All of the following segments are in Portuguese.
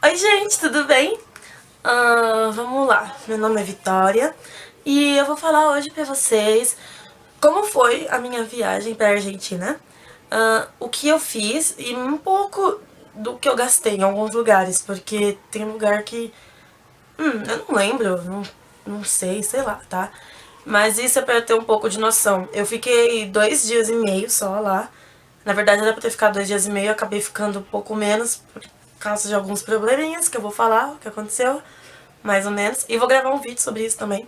Oi gente, tudo bem? Vamos lá, meu nome é Vitória e eu vou falar hoje pra vocês como foi a minha viagem pra Argentina, o que eu fiz e um pouco do que eu gastei em alguns lugares, porque tem lugar que, eu não lembro, não sei, sei lá, tá? Mas isso é pra eu ter um pouco de noção. Eu fiquei 2 dias e meio só lá. Na verdade era pra ter ficado 2 dias e meio, eu acabei ficando um pouco menos por causa de alguns probleminhas que eu vou falar o que aconteceu, mais ou menos. E vou gravar um vídeo sobre isso também.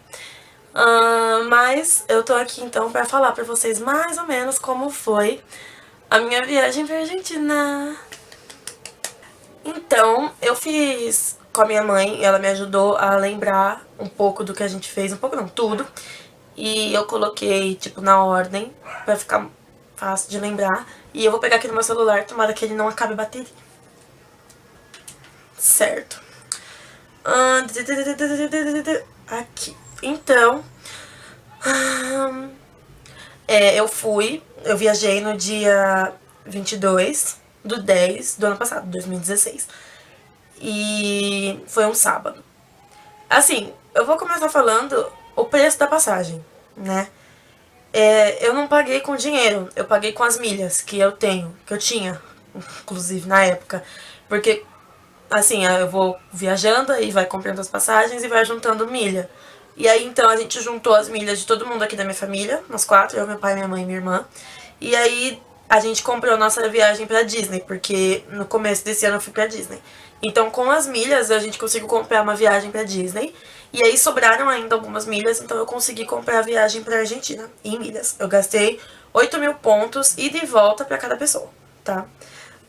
Mas eu tô aqui então pra falar pra vocês mais ou menos como foi a minha viagem pra Argentina. Então, eu fiz com a minha mãe, ela me ajudou a lembrar um pouco do que a gente fez, um pouco não, tudo. E eu coloquei, tipo, na ordem, pra ficar fácil de lembrar. E eu vou pegar aqui no meu celular, tomara que ele não acabe a bateria. Certo. Aqui. Então, eu viajei no dia 22/10 do ano passado, 2016. E foi um sábado. Assim, eu vou começar falando o preço da passagem, né? Eu não paguei com dinheiro, eu paguei com as milhas que eu tenho, que eu tinha, inclusive na época. Porque, assim, eu vou viajando e vai comprando as passagens e vai juntando milha. E aí então a gente juntou as milhas de todo mundo aqui da minha família, nós quatro, eu, meu pai, minha mãe e minha irmã. E aí a gente comprou nossa viagem pra Disney, porque no começo desse ano eu fui pra Disney. Então com as milhas a gente conseguiu comprar uma viagem pra Disney. E aí sobraram ainda algumas milhas, então eu consegui comprar a viagem pra Argentina em milhas. Eu gastei 8.000 pontos ida e de volta pra cada pessoa, tá?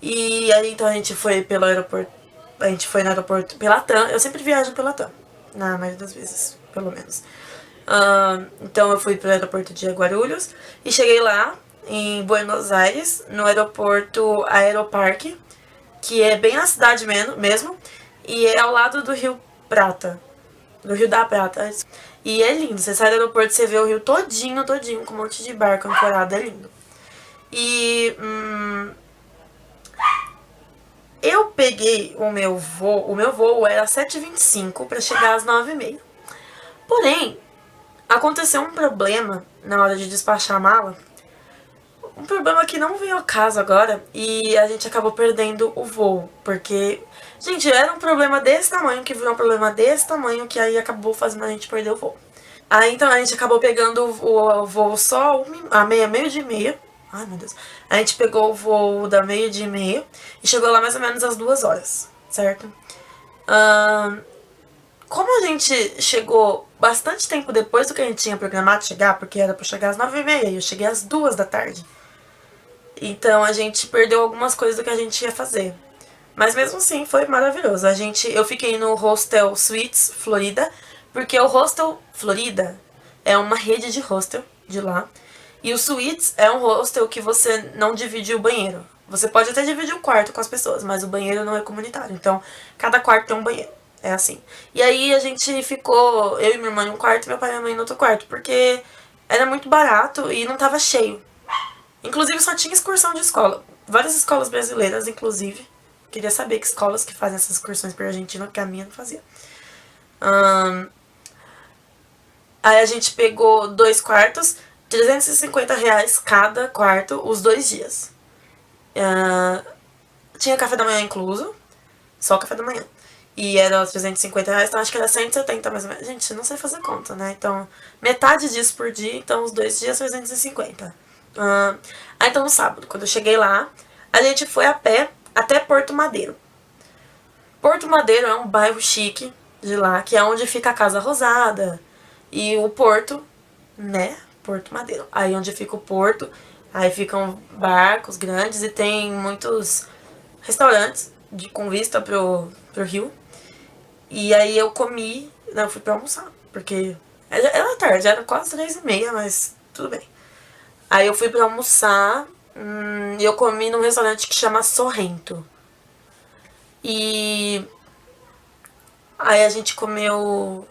E aí então a gente foi pelo aeroporto. A gente foi no aeroporto pela TAM. Eu sempre viajo pela TAM, na maioria das vezes, pelo menos. Então eu fui pro aeroporto de Guarulhos e cheguei lá em Buenos Aires, no aeroporto Aeroparque, que é bem na cidade mesmo, e é ao lado do Rio Prata, do Rio da Prata. E é lindo, você sai do aeroporto, você vê o rio todinho, todinho, com um monte de barco ancorado, é lindo. E eu peguei o meu voo era 7h25 para chegar às 9h30. Porém, aconteceu um problema na hora de despachar a mala. Um problema que não veio ao caso agora e a gente acabou perdendo o voo. Porque, gente, era um problema desse tamanho que virou um problema desse tamanho que aí acabou fazendo a gente perder o voo. Aí então a gente acabou pegando o voo só a meio dia e meia. Ai meu Deus. A gente pegou o voo da meio dia e meia e chegou lá mais ou menos às 2 horas, certo? Como a gente chegou bastante tempo depois do que a gente tinha programado chegar, porque era pra chegar às 9h30 e eu cheguei às 2 da tarde. Então a gente perdeu algumas coisas do que a gente ia fazer. Mas mesmo assim foi maravilhoso. Eu fiquei no Hostel Suites Florida, porque o Hostel Florida é uma rede de hostel de lá. E o Suites é um hostel que você não divide o banheiro. Você pode até dividir o quarto com as pessoas, mas o banheiro não é comunitário. Então, cada quarto tem um banheiro. É assim. E aí a gente ficou, eu e minha irmã em um quarto e meu pai e minha mãe no outro quarto, porque era muito barato e não tava cheio. Inclusive só tinha excursão de escola. Várias escolas brasileiras, inclusive. Queria saber que escolas que fazem essas excursões pra Argentina, porque a minha não fazia. Aí a gente pegou 2 quartos, R$ 350 cada quarto, os 2 dias. Tinha café da manhã incluso, só café da manhã. E era R$ 350, então acho que era 170 mais ou menos. Gente, não sei fazer conta, né? Então, metade disso por dia, então os 2 dias, 350. Então no sábado, quando eu cheguei lá, a gente foi a pé até Porto Madeiro. Porto Madeiro é um bairro chique de lá, que é onde fica a Casa Rosada e o porto, né? Porto Madeiro. Aí onde fica o porto, aí ficam barcos grandes e tem muitos restaurantes com vista pro rio. E aí eu comi, não, eu fui pra almoçar, porque era tarde, era quase 3h30, mas tudo bem. Aí eu fui pra almoçar e eu comi num restaurante que chama Sorrento. E aí a gente comeu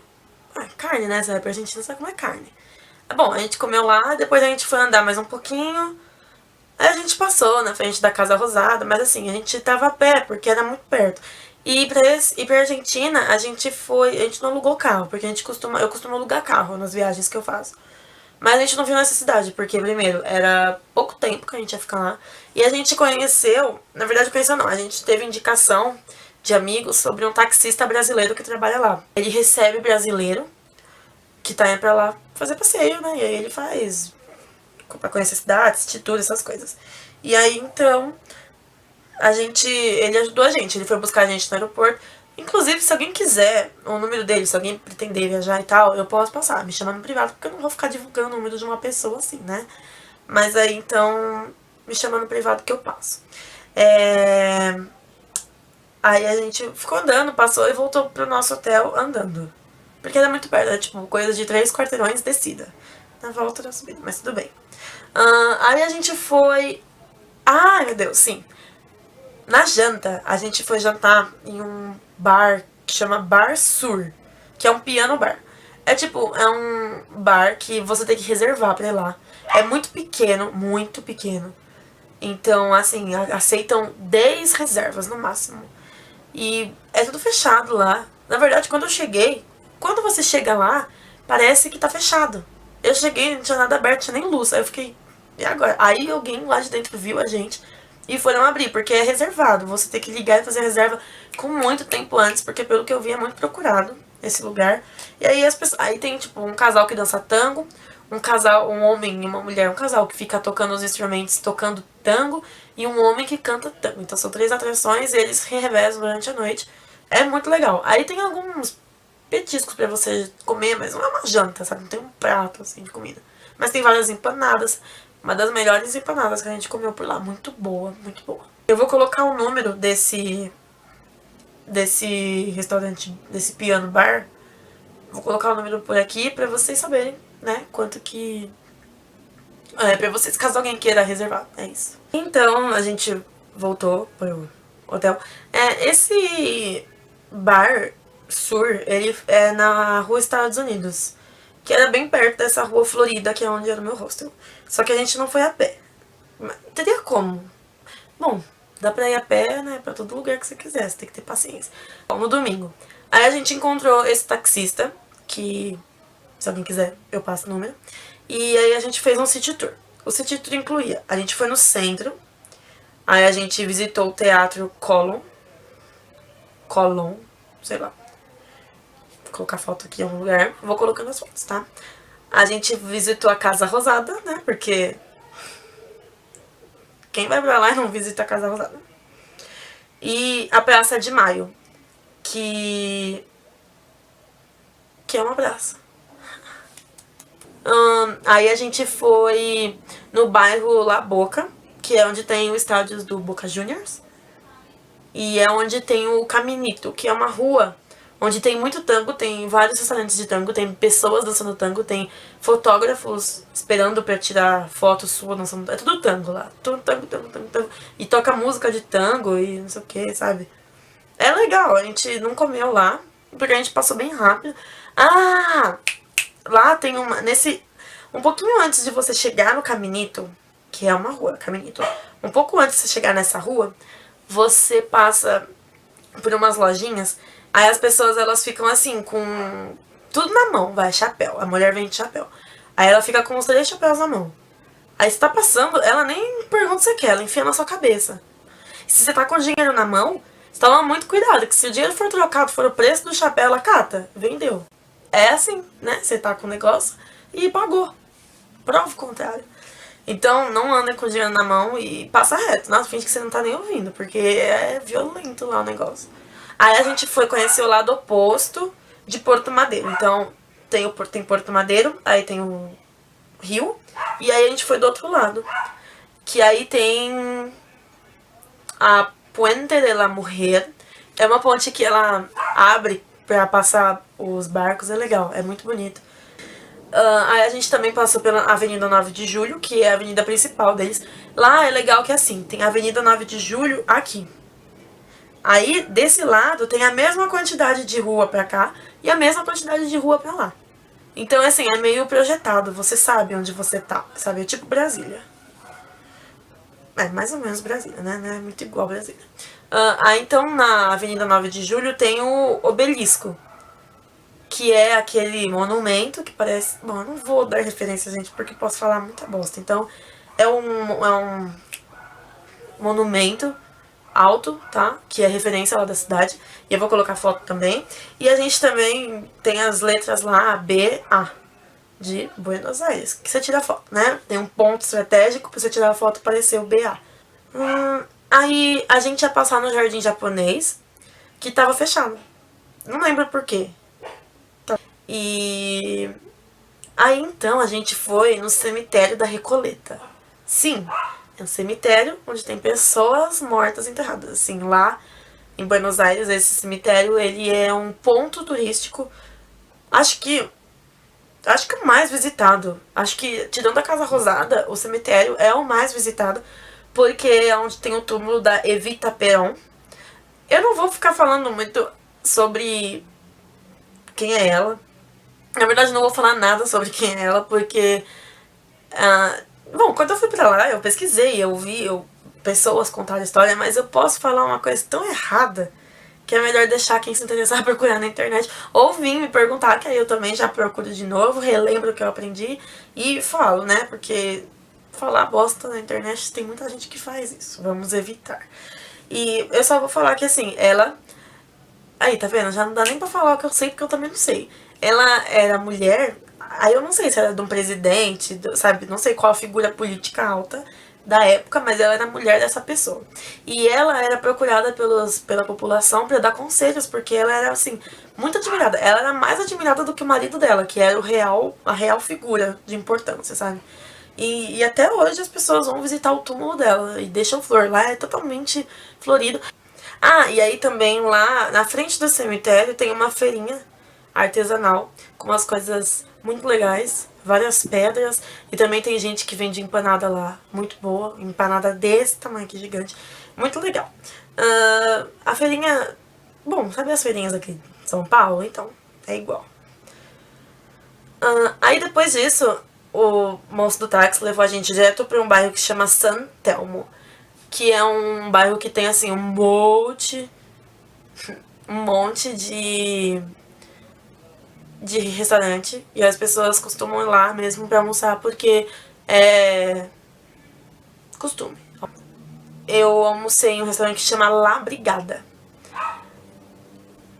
carne, né? Você vai pra Argentina, sabe como é carne. Bom, a gente comeu lá, depois a gente foi andar mais um pouquinho. Aí a gente passou na frente da Casa Rosada, mas assim, a gente tava a pé, porque era muito perto. E pra Argentina, a gente não alugou carro, porque eu costumo alugar carro nas viagens que eu faço. Mas a gente não viu necessidade, porque primeiro, era pouco tempo que a gente ia ficar lá. E a gente conheceu, na verdade conheceu não, a gente teve indicação de amigos sobre um taxista brasileiro que trabalha lá. Ele recebe brasileiro que tá indo pra lá fazer passeio, né? E aí ele faz pra conhecer a cidade, assistir tudo, essas coisas. E aí então ele ajudou a gente, ele foi buscar a gente no aeroporto. Inclusive, se alguém quiser o número dele, se alguém pretender viajar e tal, eu posso passar, me chama no privado, porque eu não vou ficar divulgando o número de uma pessoa assim, né? Mas aí então, me chama no privado que eu passo. Aí a gente ficou andando, passou e voltou pro nosso hotel andando. Porque era muito perto, era tipo coisa de 3 quarteirões descida. Na volta da subida, mas tudo bem. Aí a gente foi. Ai meu Deus, sim. Na janta, a gente foi jantar em um bar que chama Bar Sur, que é um piano bar. É um bar que você tem que reservar pra ir lá. É muito pequeno, muito pequeno. Então, assim, aceitam 10 reservas no máximo. E é tudo fechado lá. Na verdade, quando você chega lá, parece que tá fechado. Eu cheguei, não tinha nada aberto, não tinha nem luz. Aí eu fiquei, e agora? Aí alguém lá de dentro viu a gente e foram abrir, porque é reservado. Você tem que ligar e fazer reserva com muito tempo antes, porque pelo que eu vi é muito procurado esse lugar. E aí aí tem tipo um casal que dança tango, um homem e uma mulher, um casal que fica tocando os instrumentos, tocando tango, e um homem que canta tango. Então são 3 atrações e eles revezam durante a noite. É muito legal. Aí tem alguns petiscos pra você comer, mas não é uma janta, sabe? Não tem um prato assim de comida. Mas tem várias empanadas. Uma das melhores empanadas que a gente comeu por lá. Muito boa, muito boa. Eu vou colocar o número desse restaurante, desse piano bar. Vou colocar o número por aqui pra vocês saberem, né? Quanto que... pra vocês, caso alguém queira reservar. É isso. Então, a gente voltou pro hotel. Esse bar Sur, ele é na rua Estados Unidos, que era bem perto dessa rua Florida, que é onde era o meu hostel. Só que a gente não foi a pé. Teria como? Bom, dá pra ir a pé, né, pra todo lugar que você quiser, você tem que ter paciência. Bom, no domingo. Aí a gente encontrou esse taxista, que, se alguém quiser, eu passo o número. E aí a gente fez um city tour. O city tour incluía, a gente foi no centro, aí a gente visitou o teatro Colón, sei lá. Vou colocar foto aqui em algum lugar, vou colocando as fotos, tá? A gente visitou a Casa Rosada, né, porque quem vai pra lá e não visita a Casa Rosada? E a Praça de Maio, que é uma praça. Aí a gente foi no bairro La Boca, que é onde tem o estádio do Boca Juniors. E é onde tem o Caminito, que é uma rua onde tem muito tango, tem vários restaurantes de tango, tem pessoas dançando tango, tem fotógrafos esperando pra tirar foto sua dançando. É tudo tango lá. Tudo tango, tango, tango, tango. E toca música de tango e não sei o que, sabe? É legal, a gente não comeu lá, porque a gente passou bem rápido. Lá tem um pouquinho antes de você chegar no Caminito, que é uma rua, Caminito. Um pouco antes de você chegar nessa rua, você passa por umas lojinhas. Aí as pessoas, elas ficam assim, com tudo na mão, chapéu. A mulher vem de chapéu. Aí ela fica com os 3 chapéus na mão. Aí você tá passando, ela nem pergunta o que você quer, ela enfia na sua cabeça. Se você tá com o dinheiro na mão, você toma muito cuidado, que se o dinheiro for trocado, for o preço do chapéu, ela cata, vendeu. É assim, né? Você tá com o negócio e pagou. Prova o contrário. Então, não anda com o dinheiro na mão e passa reto. Nossa, finge que você não tá nem ouvindo, porque é violento lá o negócio. Aí a gente foi conhecer o lado oposto de Porto Madeiro. Então, tem Porto Madeiro, aí tem o rio, e aí a gente foi do outro lado. Que aí tem a Puente de la Mujer. É uma ponte que ela abre pra passar os barcos, é legal, é muito bonito. Aí a gente também passou pela Avenida 9 de Julho, que é a avenida principal deles. Lá é legal que é assim, tem a Avenida 9 de Julho aqui. Aí, desse lado, tem a mesma quantidade de rua pra cá e a mesma quantidade de rua pra lá. Então, assim, é meio projetado, você sabe onde você tá, sabe? É tipo Brasília. É mais ou menos Brasília, né? Não é muito igual Brasília. Então na Avenida 9 de Julho tem o Obelisco, que é aquele monumento que parece... Bom, eu não vou dar referência, gente, porque posso falar muita bosta. Então, é um monumento alto, tá? Que é referência lá da cidade. E eu vou colocar foto também. E a gente também tem as letras lá, B, A, de Buenos Aires, que você tira foto, né? Tem um ponto estratégico pra você tirar a foto e aparecer o BA. Aí a gente ia passar no Jardim Japonês, que tava fechado. Não lembro por quê. E aí então a gente foi no cemitério da Recoleta. Sim, é um cemitério onde tem pessoas mortas enterradas. Assim, lá em Buenos Aires, esse cemitério, ele é um ponto turístico. Acho que o mais visitado. Acho que, tirando a Casa Rosada, o cemitério é o mais visitado, porque é onde tem o túmulo da Evita Peron. Eu não vou ficar falando muito sobre quem é ela. Na verdade, não vou falar nada sobre quem é ela, porque... bom, quando eu fui pra lá, eu pesquisei, eu vi pessoas contar a história, mas eu posso falar uma coisa tão errada que é melhor deixar quem se interessar procurar na internet. Ou vir me perguntar, que aí eu também já procuro de novo, relembro o que eu aprendi e falo, né? Porque falar bosta na internet tem muita gente que faz isso. Vamos evitar. E eu só vou falar que assim, ela... Aí, tá vendo? Já não dá nem pra falar o que eu sei, porque eu também não sei. Ela era mulher, aí eu não sei se era de um presidente, sabe? Não sei qual a figura política alta da época, mas ela era mulher dessa pessoa. E ela era procurada pela população para dar conselhos, porque ela era, assim, muito admirada. Ela era mais admirada do que o marido dela, que era a real figura de importância, sabe? E até hoje as pessoas vão visitar o túmulo dela e deixam flor. Lá é totalmente florido. E aí também lá na frente do cemitério tem uma feirinha artesanal com umas coisas muito legais, várias pedras, e também tem gente que vende empanada lá, muito boa, empanada desse tamanho aqui, gigante, muito legal. A feirinha, bom, sabe as feirinhas aqui de São Paulo? Então, é igual. Aí depois disso, o moço do táxi levou a gente direto para um bairro que se chama San Telmo, que é um bairro que tem assim um monte de restaurante, e as pessoas costumam ir lá mesmo pra almoçar porque é costume. Eu almocei em um restaurante que chama La Brigada.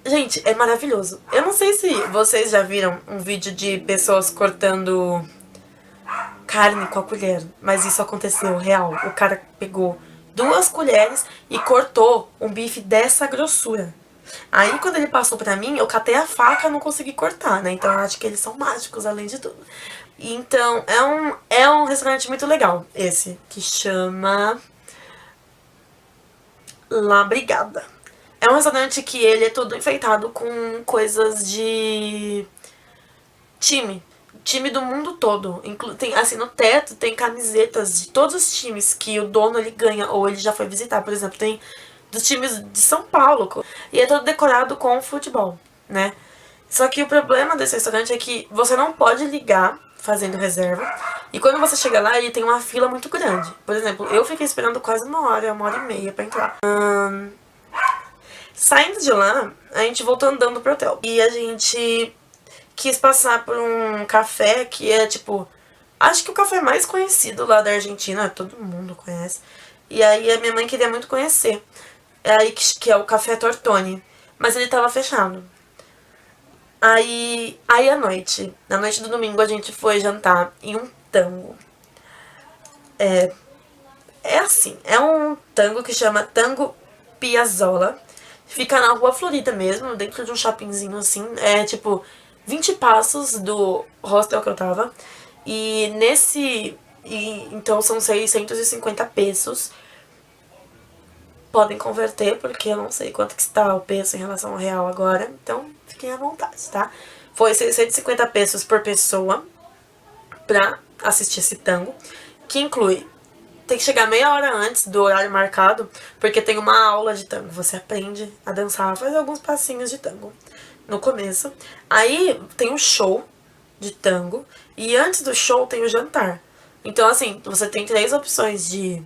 Gente, é maravilhoso. Eu não sei se vocês já viram um vídeo de pessoas cortando carne com a colher, mas isso aconteceu real. O cara pegou 2 colheres e cortou um bife dessa grossura. Aí quando ele passou pra mim, eu catei a faca e não consegui cortar, né? Então eu acho que eles são mágicos, além de tudo. Então é um restaurante muito legal, esse, que chama La Brigada. É um restaurante que ele é todo enfeitado com coisas de time do mundo todo. Tem, assim, no teto tem camisetas de todos os times que o dono ele ganha ou ele já foi visitar. Por exemplo, tem dos times de São Paulo. E é todo decorado com futebol, né? Só que o problema desse restaurante é que você não pode ligar fazendo reserva. E quando você chega lá, ele tem uma fila muito grande. Por exemplo, eu fiquei esperando quase uma hora e meia pra entrar. Saindo de lá, a gente voltou andando pro hotel. E a gente quis passar por um café que é tipo... Acho que o café mais conhecido lá da Argentina, todo mundo conhece. E aí a minha mãe queria muito conhecer. É aí que é o Café Tortoni. Mas ele tava fechado. Aí à noite, na noite do domingo, a gente foi jantar em um tango. É assim, é um tango que chama Tango Piazzolla. Fica na Rua Florida mesmo, dentro de um shoppingzinho assim. É tipo 20 passos do hostel que eu tava. E então são 650 pesos. Podem converter, porque eu não sei quanto que está o peso em relação ao real agora. Então, fiquem à vontade, tá? Foi 650 pesos por pessoa pra assistir esse tango, que inclui... Tem que chegar meia hora antes do horário marcado, porque tem uma aula de tango. Você aprende a dançar, faz alguns passinhos de tango no começo. Aí tem um show de tango, e antes do show tem o jantar. Então, assim, você tem 3 opções de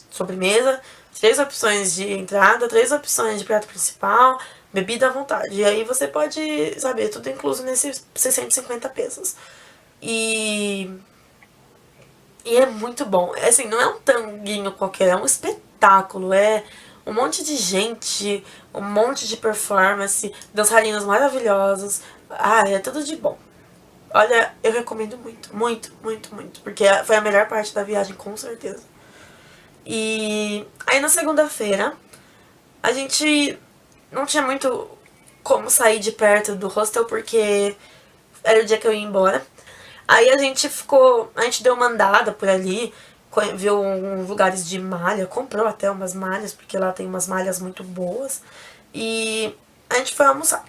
sobremesa, 3 opções de entrada, 3 opções de prato principal, bebida à vontade. E aí você pode, saber, tudo incluso nesses 650 pesos. E é muito bom. É assim, não é um tanguinho qualquer, é um espetáculo. É um monte de gente, um monte de performance, dançarinos maravilhosos. Ah, é tudo de bom. Olha, eu recomendo muito, muito, muito, muito. Porque foi a melhor parte da viagem, com certeza. E aí na segunda-feira, a gente não tinha muito como sair de perto do hostel, porque era o dia que eu ia embora. Aí a gente deu uma andada por ali, viu uns lugares de malha, comprou até umas malhas, porque lá tem umas malhas muito boas. E a gente foi almoçar.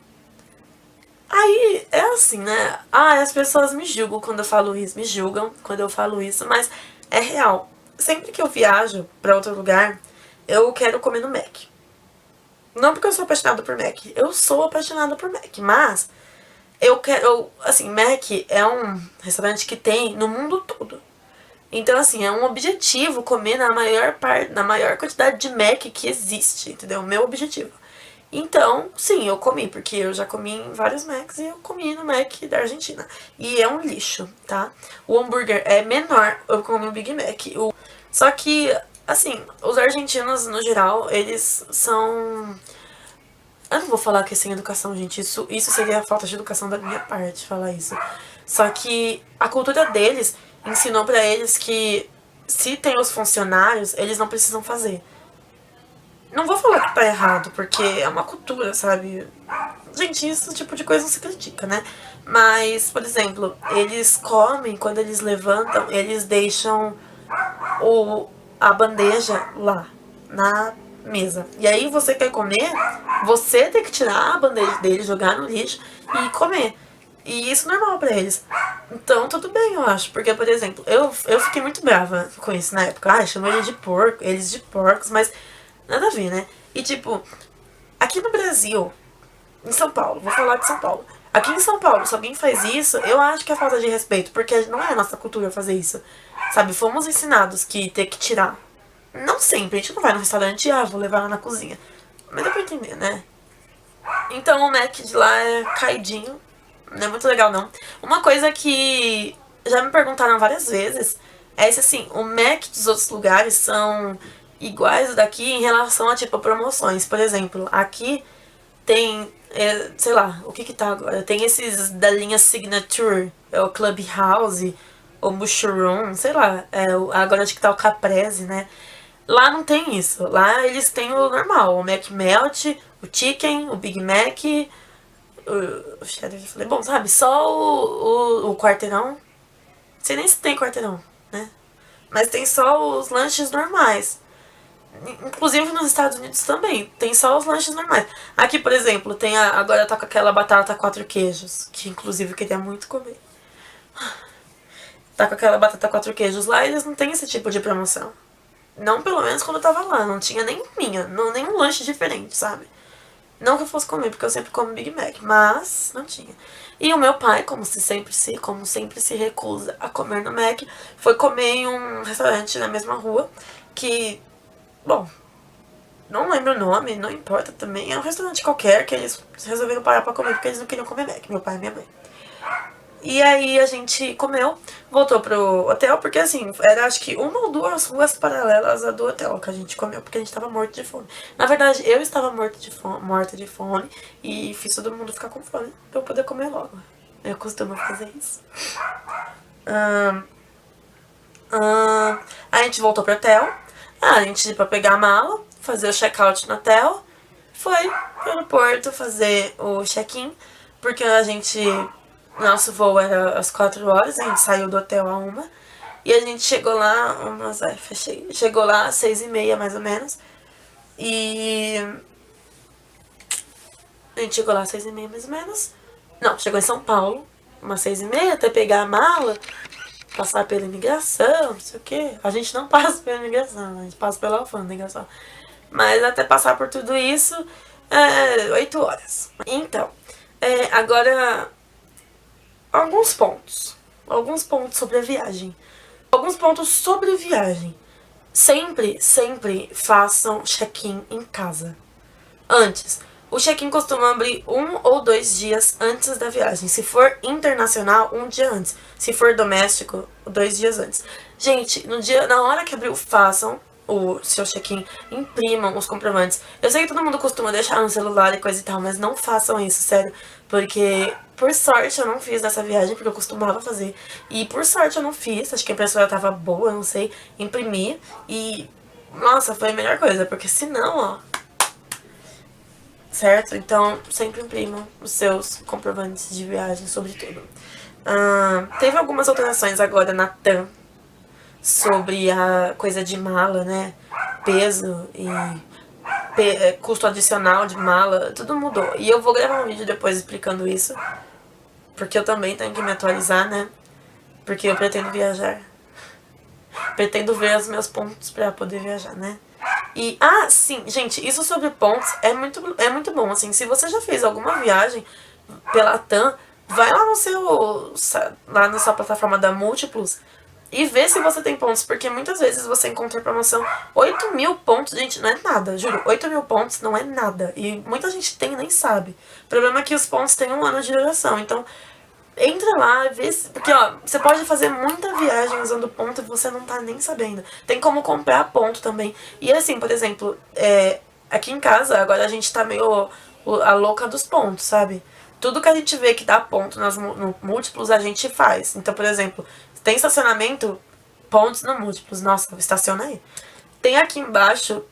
Aí é assim, né? Ah, as pessoas me julgam quando eu falo isso, me julgam quando eu falo isso, mas é real. Sempre que eu viajo pra outro lugar, eu quero comer no Mac. Não porque eu sou apaixonada por Mac, eu sou apaixonada por Mac, mas eu quero, assim, Mac é um restaurante que tem no mundo todo. Então, assim, é um objetivo comer na maior quantidade de Mac que existe, entendeu? Meu objetivo. Então, sim, eu comi, porque eu já comi em vários Macs e eu comi no Mac da Argentina. E é um lixo, tá? O hambúrguer é menor, eu comi o Big Mac. Só que, assim, os argentinos, no geral, eles são... Eu não vou falar que é sem educação, gente. Isso seria a falta de educação da minha parte, falar isso. Só que a cultura deles ensinou pra eles que se tem os funcionários, eles não precisam fazer. Não vou falar que tá errado, porque é uma cultura, sabe? Gente, isso tipo de coisa não se critica, né? Mas, por exemplo, eles comem, quando eles levantam, eles deixam o, a bandeja lá, na mesa. E aí você quer comer, você tem que tirar a bandeja dele, jogar no lixo e comer. E isso é normal pra eles. Então, tudo bem, eu acho. Porque, por exemplo, eu fiquei muito brava com isso na época. Ah, chamou eles de porcos, mas nada a ver, né? E, tipo, aqui no Brasil, em São Paulo, vou falar de São Paulo. Aqui em São Paulo, se alguém faz isso, eu acho que é falta de respeito, porque não é a nossa cultura fazer isso. Sabe, fomos ensinados que ter que tirar. Não sempre, a gente não vai no restaurante e, vou levar lá na cozinha. Mas dá pra entender, né? Então o Mac de lá é caidinho. Não é muito legal, não. Uma coisa que já me perguntaram várias vezes é se, assim, o Mac dos outros lugares são iguais ao daqui em relação a, tipo, promoções. Por exemplo, aqui tem, sei lá, o que tá agora? Tem esses da linha Signature, é o Clubhouse, o Mushroom, sei lá. Agora acho que tá o Caprese, né? Lá não tem isso. Lá eles têm o normal, o Mac Melt, o Chicken, o Big Mac, o cheddar, eu falei, bom, sabe, só o quarteirão. Não sei nem se tem quarteirão, né? Mas tem só os lanches normais. Inclusive nos Estados Unidos também, tem só os lanches normais. Aqui, por exemplo, agora tá com aquela batata 4 queijos, que inclusive eu queria muito comer. Tá com aquela batata 4 queijos lá, eles não têm esse tipo de promoção. Não, pelo menos quando eu tava lá, não tinha nem nenhum lanche diferente, sabe? Não que eu fosse comer, porque eu sempre como Big Mac, mas não tinha. E o meu pai, como sempre se recusa a comer no Mac, foi comer em um restaurante na mesma rua, que, bom, não lembro o nome, não importa também, é um restaurante qualquer que eles resolveram parar pra comer porque eles não queriam comer Mac, meu pai e minha mãe. E aí a gente comeu, voltou pro hotel, porque assim, era acho que uma ou duas ruas paralelas à do hotel que a gente comeu, porque a gente tava morto de fome. Na verdade, eu estava morta de fome e fiz todo mundo ficar com fome pra eu poder comer logo. Eu costumo fazer isso. Ahn, a gente voltou pro hotel, a gente ia pra pegar a mala, fazer o check-out no hotel, foi pro aeroporto fazer o check-in, porque nosso voo era às 4 horas, a gente saiu do hotel a 1. E a gente chegou lá, fechei. Chegou lá às 6h30, mais ou menos. E a gente chegou lá às 6h30, mais ou menos. Não, chegou em São Paulo, umas 6h30, até pegar a mala, passar pela imigração, não sei o quê. A gente não passa pela imigração, a gente passa pela alfândega só. Mas até passar por tudo isso, 8 horas. Então, agora alguns pontos sobre a viagem. Alguns pontos sobre a viagem. Sempre, sempre façam check-in em casa. Antes. O check-in costuma abrir 1 ou 2 dias antes da viagem. Se for internacional, 1 dia antes. Se for doméstico, 2 dias antes. Gente, na hora que abriu, façam o seu check-in, imprimam os comprovantes. Eu sei que todo mundo costuma deixar no celular e coisa e tal, mas não façam isso, sério. Porque, por sorte, eu não fiz nessa viagem, porque eu costumava fazer. E por sorte eu não fiz, acho que a impressora tava boa, eu não sei. Imprimi e, nossa, foi a melhor coisa, porque senão, ó, certo? Então, sempre imprimam os seus comprovantes de viagem, sobretudo. Teve algumas alterações agora na TAM sobre a coisa de mala, né? Peso e custo adicional de mala, tudo mudou. E eu vou gravar um vídeo depois explicando isso, porque eu também tenho que me atualizar, né? Porque eu pretendo viajar. Pretendo ver os meus pontos pra poder viajar, né? E, sim, gente, isso sobre pontos é muito bom, assim, se você já fez alguma viagem pela TAM, vai lá lá na sua plataforma da Múltiplos e vê se você tem pontos, porque muitas vezes você encontra promoção 8.000 pontos, gente, não é nada, juro, 8.000 pontos não é nada, e muita gente tem e nem sabe. O problema é que os pontos têm 1 ano de duração, então entra lá, vê se, porque ó, você pode fazer muita viagem usando ponto e você não tá nem sabendo. Tem como comprar ponto também. E assim, por exemplo, aqui em casa agora a gente tá meio a louca dos pontos, sabe? Tudo que a gente vê que dá ponto no múltiplos a gente faz. Então, por exemplo, tem estacionamento, pontos no múltiplos. Nossa, estaciona aí. Tem aqui embaixo,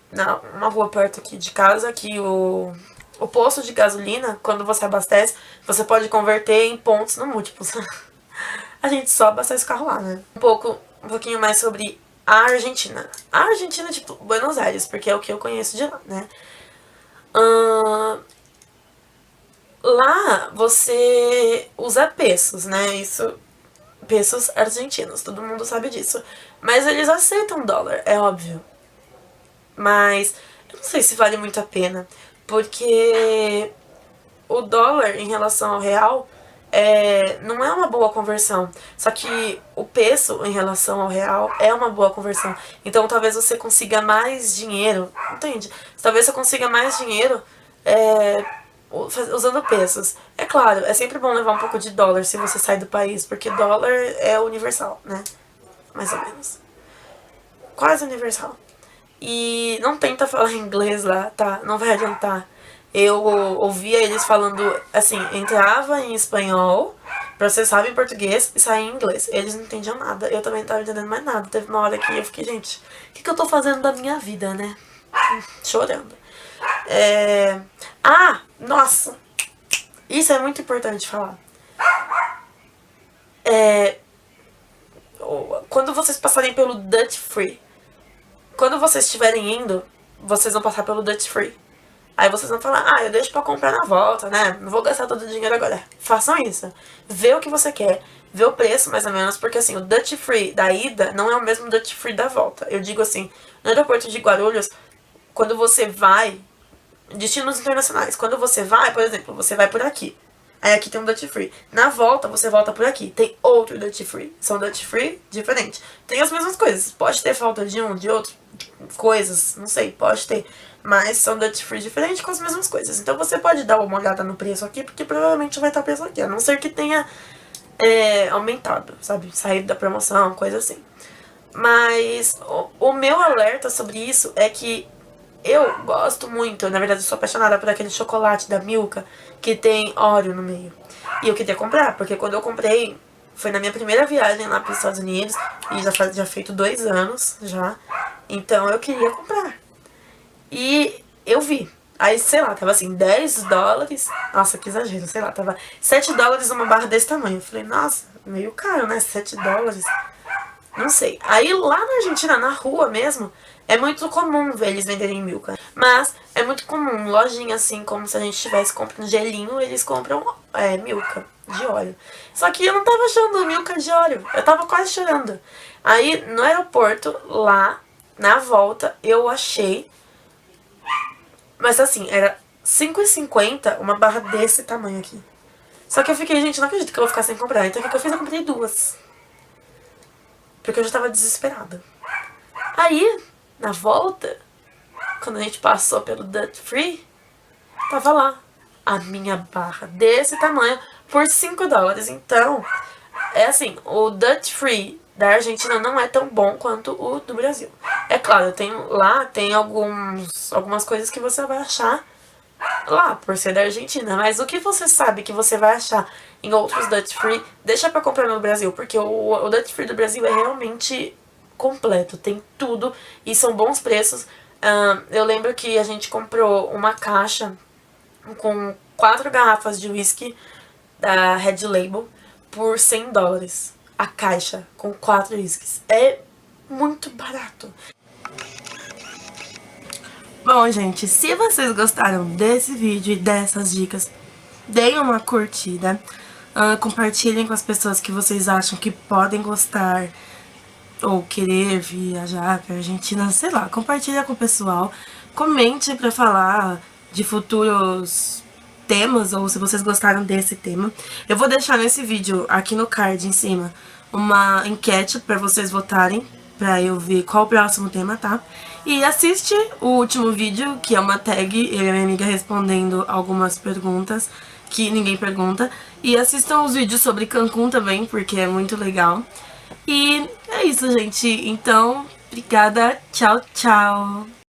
uma rua perto aqui de casa, que o posto de gasolina, quando você abastece, você pode converter em pontos no múltiplos. A gente só abastece o carro lá, né? Um pouquinho mais sobre a Argentina. A Argentina é tipo Buenos Aires, porque é o que eu conheço de lá, né? Lá você usa pesos, né? Pesos argentinos, todo mundo sabe disso. Mas eles aceitam dólar, é óbvio. Mas eu não sei se vale muito a pena, porque o dólar em relação ao real não é uma boa conversão. Só que o peso em relação ao real é uma boa conversão. Então talvez você consiga mais dinheiro, entende? Talvez você consiga mais dinheiro usando pesos. É claro, é sempre bom levar um pouco de dólar se você sai do país, porque dólar é universal, né? Mais ou menos. Quase universal. E não tenta falar inglês lá, tá? Não vai adiantar. Eu ouvia eles falando, assim, entrava em espanhol, processava em português e saía em inglês. Eles não entendiam nada. Eu também não tava entendendo mais nada. Teve uma hora que eu fiquei, gente, o que eu tô fazendo da minha vida, né? Chorando. Nossa! Isso é muito importante falar. Quando vocês passarem pelo Duty Free, quando vocês estiverem indo, vocês vão passar pelo Duty Free. Aí vocês vão falar, eu deixo pra comprar na volta, né? Não vou gastar todo o dinheiro agora. Façam isso. Vê o que você quer. Vê o preço, mais ou menos, porque assim, o Duty Free da ida não é o mesmo Duty Free da volta. Eu digo assim, no aeroporto de Guarulhos, quando você vai, destinos internacionais, quando você vai, por exemplo, você vai por aqui. Aí aqui tem um Duty Free. Na volta, você volta por aqui. Tem outro Duty Free. São Duty Free diferentes. Tem as mesmas coisas. Pode ter falta de um, de outro, coisas, não sei, pode ter. Mas são Duty Free diferentes com as mesmas coisas. Então você pode dar uma olhada no preço aqui, porque provavelmente vai estar o preço aqui. A não ser que tenha aumentado, sabe? Saído da promoção, coisa assim. Mas o meu alerta sobre isso é que eu gosto muito, na verdade eu sou apaixonada por aquele chocolate da Milka que tem Oreo no meio. E eu queria comprar, porque quando eu comprei, foi na minha primeira viagem lá para os Estados Unidos, e já feito 2 anos já. Então eu queria comprar. E eu vi. Aí, sei lá, tava assim, $10. Nossa, que exagero, sei lá, tava $7 uma barra desse tamanho. Eu falei, nossa, meio caro, né? $7. Não sei. Aí lá na Argentina, na rua mesmo, é muito comum ver eles venderem Milka. Mas é muito comum, lojinha assim, como se a gente estivesse comprando gelinho, eles compram Milka de óleo. Só que eu não tava achando Milka de óleo. Eu tava quase chorando. Aí no aeroporto, lá, na volta, eu achei. Mas assim, era R$5,50 uma barra desse tamanho aqui. Só que eu fiquei, gente, não acredito que eu vou ficar sem comprar. Então o que eu fiz? Eu comprei 2. Porque eu já tava desesperada. Aí, na volta, quando a gente passou pelo Duty Free, tava lá a minha barra desse tamanho por $5. Então, é assim, o Duty Free da Argentina não é tão bom quanto o do Brasil. É claro, tem algumas coisas que você vai achar lá, por ser da Argentina. Mas o que você sabe que você vai achar em outros Duty Free, deixa pra comprar no Brasil. Porque o Duty Free do Brasil é realmente completo. Tem tudo e são bons preços. Eu lembro que a gente comprou uma caixa com 4 garrafas de whisky da Red Label por $100. A caixa com 4 whiskies. É muito barato. Bom, gente, se vocês gostaram desse vídeo e dessas dicas, deem uma curtida. Compartilhem com as pessoas que vocês acham que podem gostar ou querer viajar pra Argentina, sei lá. Compartilha com o pessoal. Comente pra falar de futuros temas, ou se vocês gostaram desse tema. Eu vou deixar nesse vídeo, aqui no card em cima, uma enquete pra vocês votarem, pra eu ver qual o próximo tema, tá? E assiste o último vídeo, que é uma tag, eu e a minha amiga respondendo algumas perguntas que ninguém pergunta. E assistam os vídeos sobre Cancún também, porque é muito legal. E é isso, gente. Então, obrigada. Tchau, tchau.